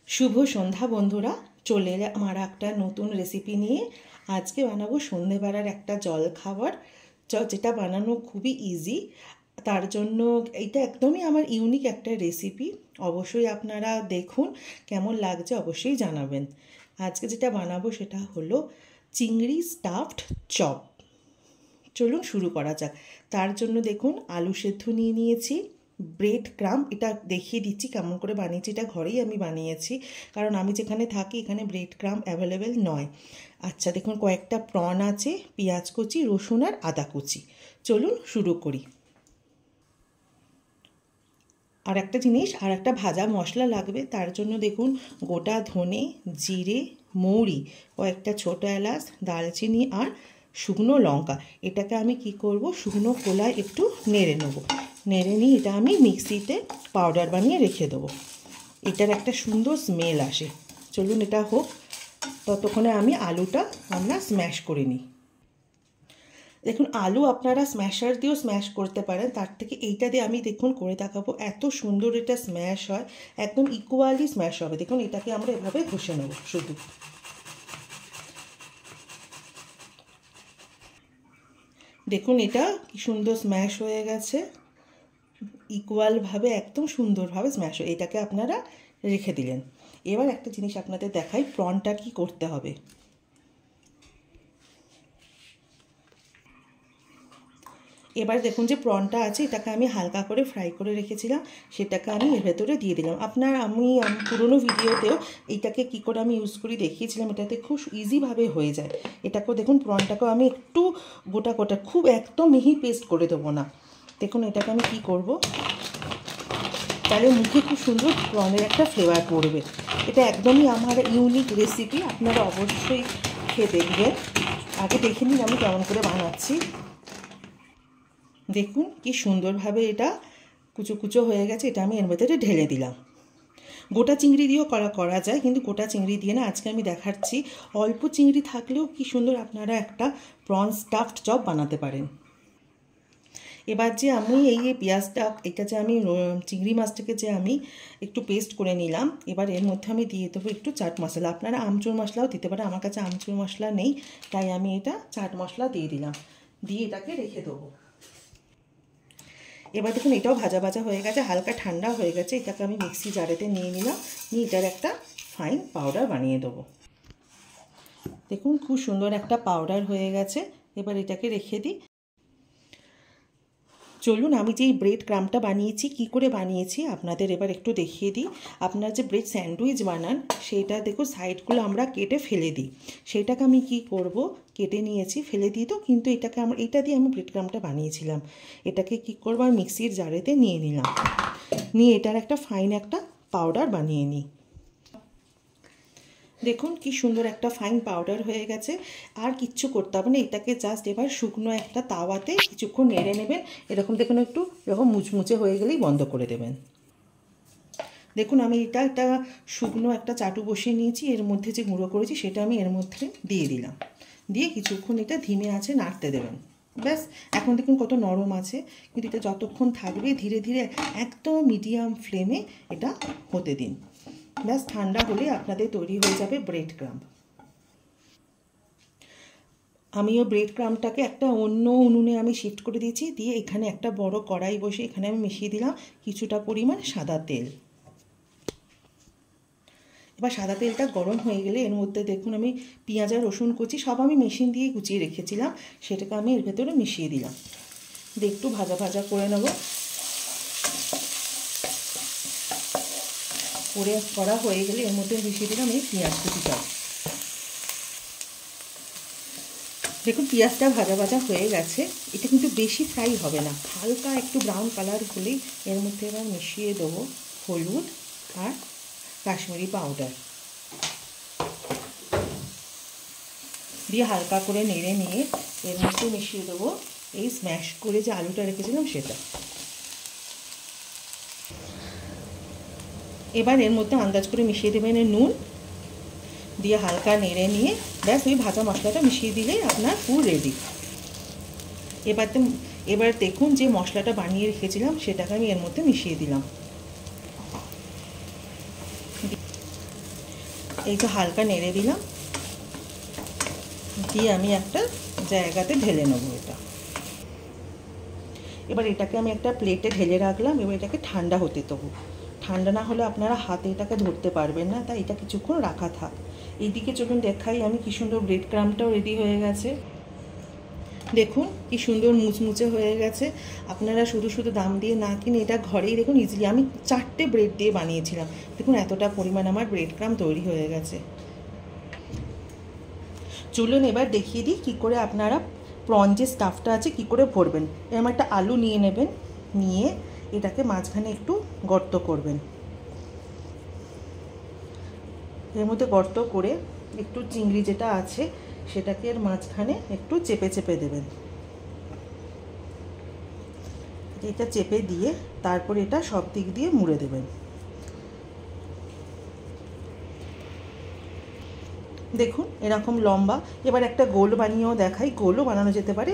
শুভ সন্ধ্যা বন্ধুরা, চলে এলে আমার একটা নতুন রেসিপি নিয়ে। আজকে বানাবো সন্ধেবেলার একটা জল খাবার, যেটা বানানো খুবই ইজি। তার জন্য এটা একদমই আমার ইউনিক একটা রেসিপি। অবশ্যই আপনারা দেখুন, কেমন লাগছে অবশ্যই জানাবেন। আজকে যেটা বানাবো সেটা হলো চিংড়ি স্টাফড চপ। চলুন শুরু করা যাক। তার জন্য দেখুন, আলু সেদ্ধ নিয়ে নিয়েছি, ব্রেড ক্রাম, এটা দেখিয়ে দিচ্ছি কেমন করে বানিয়েছি। এটা ঘরেই আমি বানিয়েছি, কারণ আমি যেখানে থাকি এখানে ব্রেড ক্রাম অ্যাভেলেবেল নয়। আচ্ছা দেখুন, কয়েকটা প্রন আছে, পেঁয়াজ কুচি, রসুন আর আদা কুচি। চলুন শুরু করি। আর একটা জিনিস, আর একটা ভাজা মশলা লাগবে। তার জন্য দেখুন, গোটা ধনে, জিরে, মৌরি, কয়েকটা ছোটো এলাচ, দালচিনি আর শুকনো লঙ্কা। এটাকে আমি কি করব, শুকনো খোলায় একটু নেড়ে নেব। নেড়ে নিয়ে এটা আমি মিক্সিতে পাউডার বানিয়ে রেখে দেবো। এটার একটা সুন্দর স্মেল আসে। চলুন এটা হোক, ততক্ষণে আমি আলুটা আমরা স্ম্যাশ করে নিই। দেখুন, আলু আপনারা স্ম্যাশার দিয়েও স্ম্যাশ করতে পারেন, তার থেকে এইটা দিয়ে আমি দেখুন করে দেখাবো। এত সুন্দর এটা স্ম্যাশ হয়, একদম ইকুয়ালি স্ম্যাশ হবে। দেখুন, এটাকে আমরা এভাবে ঘষে নেব শুধু। দেখুন এটা কি সুন্দর স্ম্যাশ হয়ে গেছে, ইকুয়ালভাবে একদম সুন্দরভাবে স্ম্যাশ হয়। এটাকে আপনারা রেখে দিলেন। এবার একটা জিনিস আপনাদের দেখাই, প্রনটা কি করতে হবে। এবার দেখুন যে প্রনটা আছে, এটাকে আমি হালকা করে ফ্রাই করে রেখেছিলাম, সেটাকে আমি এর ভেতরে দিয়ে দিলাম। আমি পুরনো ভিডিওতেও এইটাকে কী করে আমি ইউজ করি দেখিয়েছিলাম। এটাতে খুব ইজিভাবে হয়ে যায়। এটাকেও দেখুন, প্রনটাকেও আমি একটু গোটা গোটা, খুব একদম মিহি পেস্ট করে দেবো না। দেখুন এটাকে আমি কি করব, তাহলে মুখে খুব সুন্দর প্রনের একটা ফ্লেভার পড়বে। এটা একদমই আমার ইউনিক রেসিপি, আপনারা অবশ্যই খেয়ে দেখবেন। আগে দেখে নিন আমি কেমন করে বানাচ্ছি। দেখুন কি সুন্দরভাবে এটা কুচো কুচো হয়ে গেছে। এটা আমি এর ভেতরে ঢেলে দিলাম। গোটা চিংড়ি দিয়েও করা যায়, কিন্তু গোটা চিংড়ি দিয়ে না, আজকে আমি দেখাচ্ছি অল্প চিংড়ি থাকলেও কি সুন্দর আপনারা একটা প্রন স্টাফড চপ বানাতে পারেন। এবার যে আমি এই পেঁয়াজটা, এটা যে আমি চিংড়ি মাছটাকে যে আমি একটু পেস্ট করে নিলাম, এবার এর মধ্যে আমি দিয়ে দেবো একটু চাট মশলা। আপনারা আমচুর মশলাও দিতে পারেন, আমার কাছে আমচুর মশলা নেই, তাই আমি এটা চাট মশলা দিয়ে দিলাম। দিয়ে এটাকে রেখে দেবো। এবার দেখুন এটাও ভাজা ভাজা হয়ে গেছে, হালকা ঠান্ডা হয়ে গেছে। এটাকে আমি মিক্সি জারেতে নিয়ে নিলাম, নিয়ে এটার একটা ফাইন পাউডার বানিয়ে দেবো। দেখুন খুব সুন্দর একটা পাউডার হয়ে গেছে। এবার এটাকে রেখে দিই। চলুন আমি যে ব্রেড ক্রামটা বানিয়েছি, কি করে বানিয়েছি আপনাদের এবার একটু দেখিয়ে দিই। আপনারা যে ব্রেড স্যান্ডউইচ বানান, সেইটা দেখুন সাইডগুলো আমরা কেটে ফেলে দিই। সেটাকে আমি কি করব, কেটে নিয়েছি, ফেলে দিই তো, কিন্তু এটাকে এটা দিয়ে আমি ব্রেড ক্রামটা বানিয়েছিলাম। এটাকে কি করব, আমি মিক্সির জারেতে নিয়ে নিলাম, নিয়ে এটার একটা ফাইন একটা পাউডার বানিয়ে নিই। দেখুন কি সুন্দর একটা ফাইন পাউডার হয়ে গেছে। আর কিচ্ছু করতে হবে না, এটাকে জাস্ট এবার শুকনো একটা তাওয়াতে কিছুক্ষণ নেড়ে নেবেন। এরকম দেখুন একটু এরকম মুচমুচে হয়ে গেলেই বন্ধ করে দেবেন। দেখুন আমি একটা শুকনো একটা চাটু বসিয়ে নিয়েছি, এর মধ্যে যে গুঁড়ো করেছি সেটা আমি এর মধ্যে দিয়ে দিলাম। দিয়ে কিছুক্ষণ এটা ধিমে আঁচে নাড়তে দেবেন। ব্যাস, এখন দেখুন কত নরম আছে, কিন্তু এটা যতক্ষণ থাকবে ধীরে ধীরে একদম মিডিয়াম ফ্লেমে এটা হতে দিন। ব্যাস, ঠান্ডা হলে আপনাদের তৈরি হয়ে যাবে ব্রেড ক্রাম। আমিও ব্রেড ক্রামটাকে একটা অন্য উনুনে আমি শিফট করে দিয়েছি, দিয়ে এখানে একটা বড় কড়াই বসে এখানে আমি মিশিয়ে দিলাম কিছুটা পরিমাণ সাদা তেল। এবার সাদা তেলটা গরম হয়ে গেলে এর মধ্যে দেখুন আমি পেঁয়াজ আর রসুন কুচি সব আমি মেশিন দিয়ে কুচিয়ে রেখেছিলাম, সেটাকে আমি এর ভেতরে মিশিয়ে দিলাম। দিয়ে একটু ভাজা ভাজা করে নেব। করা হয়ে গেলে এর মধ্যে মিশিয়ে দিলাম এই পেঁয়াজ কুচিটা। দেখুন পেঁয়াজটা ভাজা ভাজা হয়ে গেছে। এটা কিন্তু বেশি ফ্রাই হবে না, হালকা একটু ব্রাউন কালার হলেই এর মধ্যে এবার মিশিয়ে দেবো হলুদ আর কাশ্মীরি পাউডার, দিয়ে হালকা করে নেড়ে নিয়ে এর মধ্যে মিশিয়ে দেবো এই স্ম্যাশ করে যে আলুটা রেখেছিলাম সেটা। এবার এর মধ্যে আন্দাজ করে মিশিয়ে দেবেন নুন, দিয়ে হালকা নেড়ে নিয়ে ব্যাস ওই ভাজা মশলাটা মিশিয়ে দিলেই আপনার পুরো রেডি। এবার এবার দেখুন যে মশলাটা বানিয়ে রেখেছিলাম সেটাকে আমি এর মধ্যে মিশিয়ে দিলাম। এই তো হালকা নেড়ে দিলাম, দিয়ে আমি একটা জায়গাতে ঢেলে নেবো এটা। এবার এটাকে আমি একটা প্লেটে ঢেলে রাখলাম। এবার এটাকে ঠান্ডা হতে দেবো। ঠান্ডা না হলে আপনারা হাতে এটাকে ধরতে পারবেন না, তাই এটা কিছুক্ষণ রাখা থাক। এইদিকে চলুন দেখাই আমি কি সুন্দর ব্রেড ক্রাম্বটাও রেডি হয়ে গেছে। দেখুন কি সুন্দর মুচমুচে হয়ে গেছে। আপনারা শুধু শুধু দাম দিয়ে না কিনে এটা ঘরেই দেখুন ইজিলি, আমি 4টে ব্রেড দিয়ে বানিয়েছিলাম। দেখুন এতটা পরিমাণ আমার ব্রেড ক্রাম্ব তৈরি হয়ে গেছে। চলুন এবার দেখিয়ে দিই কী করে আপনারা প্রন যে স্টাফটা আছে কী করে ভরবেন। এরকম একটা আলু নিয়ে নেবেন, নিয়ে এটাকে মাঝখানে একটু গর্ত করবেন। এর মধ্যে গর্ত করে একটু চিংড়ি যেটা আছে সেটাকে এর মাঝখানে একটু চেপে চেপে দেবেন। এটা চেপে দিয়ে তারপর এটা সব দিক দিয়ে মুড়ে দেবেন। দেখুন এরকম লম্বা। এবার একটা গোল বানিয়েও দেখাই। গোলও বানানো যেতে পারে,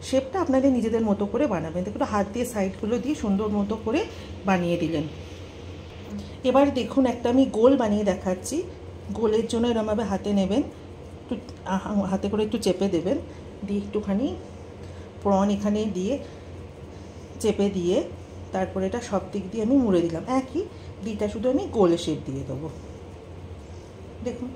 শেপটা আপনাদের নিজেদের মতো করে বানাবেন। দেখুন হাত দিয়ে সাইডগুলো দিয়ে সুন্দর মতো করে বানিয়ে দিলেন। এবার দেখুন একটা আমি গোল বানিয়ে দেখাচ্ছি। গোলের জন্য এরমভাবে হাতে নেবেন, একটু হাতে করে একটু চেপে দেবেন, দিয়ে একটুখানি প্রন এখানে দিয়ে চেপে দিয়ে তারপরে এটা সব দিক দিয়ে আমি মুড়ে দিলাম। একই দিকটা শুধু আমি গোল শেপ দিয়ে দেবো। দেখুন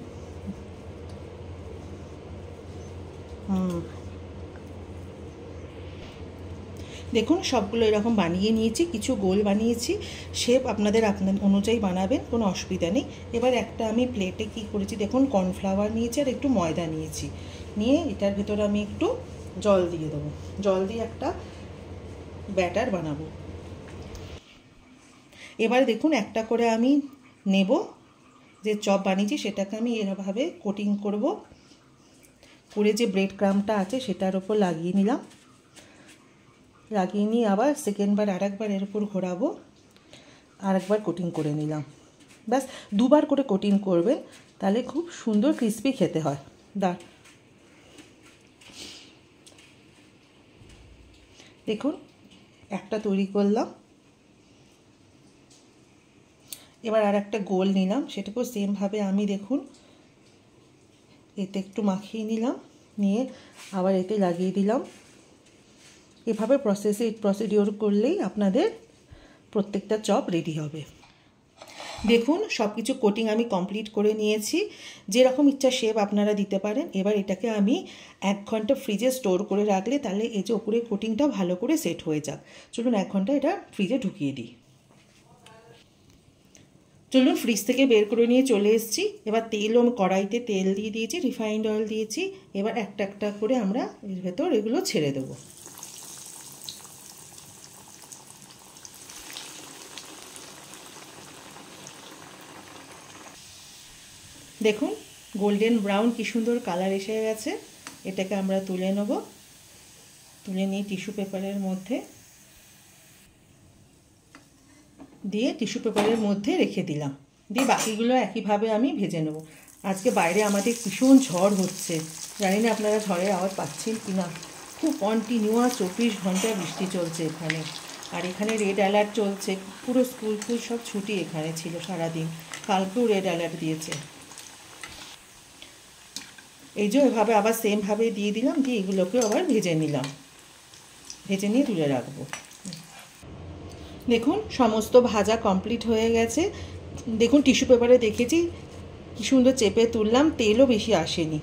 দেখুন সবগুলো এরকম বানিয়ে নিয়েছি, কিছু গোল বানিয়েছি। শেপ আপনাদের অনুযায়ী বানাবেন, কোনো অসুবিধা নেই। এবার একটা আমি প্লেটে কি করেছি দেখুন, কর্নফ্লাওয়ার নিয়েছি আর একটু ময়দা নিয়েছি, নিয়ে এটার ভেতরে আমি একটু জল দিয়ে দেবো। জল দিয়ে একটা ব্যাটার বানাবো। এবার দেখুন একটা করে আমি নেব, যে চপ বানিয়েছি সেটাকে আমি এরভাবে কোটিং করব, করে যে ব্রেড ক্রাম্বটা আছে সেটার ওপর লাগিয়ে নিলাম। লাগিয়ে নিয়ে আবার সেকেন্ডবার আরেকবার এর উপর ঘোরাবো, আরেকবার কোটিং করে নিলাম। ব্যাস দুবার করে কোটিং করবে, তাহলে খুব সুন্দর ক্রিস্পি খেতে হয়। দেখুন একটা তৈরি করলাম। এবার আর একটা গোল নিলাম, সেটাকেও সেমভাবে আমি দেখুন এতে একটু মাখিয়ে নিলাম, নিয়ে আবার এতে লাগিয়ে দিলাম। এভাবে প্রসিডিওর করলেই আপনাদের প্রত্যেকটা চপ রেডি হবে। দেখুন সব কিছু কোটিং আমি কমপ্লিট করে নিয়েছি। যেরকম ইচ্ছা শেপ আপনারা দিতে পারেন। এবার এটাকে আমি 1 ঘন্টা ফ্রিজে স্টোর করে রাখলে তাহলে এই যে ওপরে কোটিংটা ভালো করে সেট হয়ে যাক। চলুন 1 ঘন্টা এটা ফ্রিজে ঢুকিয়ে দিই। চলুন ফ্রিজ থেকে বের করে নিয়ে চলে এসেছি। এবার তেলও কড়াইতে তেল দিয়ে দিয়েছি, রিফাইন্ড অয়েল দিয়েছি। এবার একটা একটা করে আমরা এর ভেতর এগুলো ছেড়ে দেবো। দেখুন গোল্ডেন ব্রাউন কি সুন্দর কালার এসে গেছে। এটাকে আমরা তুলে নেব, তুলে নিয়ে টিস্যু পেপারের মধ্যে দিয়ে রেখে দিলাম। দিয়ে বাকিগুলো একইভাবে আমি ভেজে নেব। আজকে বাইরে আমাদের ভীষণ ঝড় হচ্ছে, জানি না আপনারা ঝড়ের আওয়াজ পাচ্ছেন কি না। খুব কন্টিনিউয়াস 24 ঘন্টা বৃষ্টি চলছে এখানে। আর এখানে রেড অ্যালার্ট চলছে, পুরো স্কুল সব ছুটি এখানে ছিল সারাদিন। কালকেও রেড অ্যালার্ট দিয়েছে। এই যে এভাবে আবার সেমভাবে দিয়ে দিলাম, দিয়ে এগুলোকেও আবার ভেজে নিলাম, ভেজে নিয়ে তুলে রাখবো। দেখুন সমস্ত ভাজা কমপ্লিট হয়ে গেছে। দেখুন টিস্যু পেপারে দেখেছি কি সুন্দর চেপে তুললাম, তেলও বেশি আসেনি।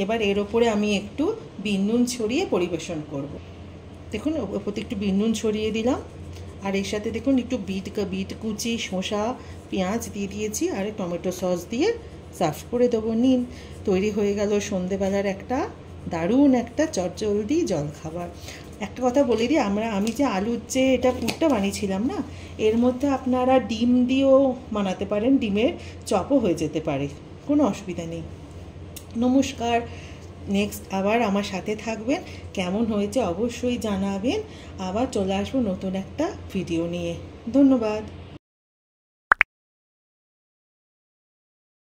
এবার এর ওপরে আমি একটু বিন নুন ছড়িয়ে পরিবেশন করব। দেখুন ওপরে একটু বিন নুন ছড়িয়ে দিলাম, আর এর সাথে দেখুন একটু বিট কুচি, শসা, পেঁয়াজ দিয়ে দিয়েছি, আর টমেটো সস দিয়ে সার্ভ করে দেবো। নিন, তৈরি হয়ে গেল সন্ধেবেলার একটা দারুণ একটা চটজলদি জলখাবার। একটা কথা বলে দিই, আমি যে আলুর যে এটা পুরটা বানিয়েছিলাম না, এর মধ্যে আপনারা ডিম দিয়েও বানাতে পারেন, ডিমের চপও হয়ে যেতে পারে, কোনো অসুবিধা নেই। নমস্কার, নেক্সট আবার আমার সাথে থাকবেন। কেমন হয়েছে অবশ্যই জানাবেন। আবার চলে আসবো নতুন একটা ভিডিও নিয়ে। ধন্যবাদ।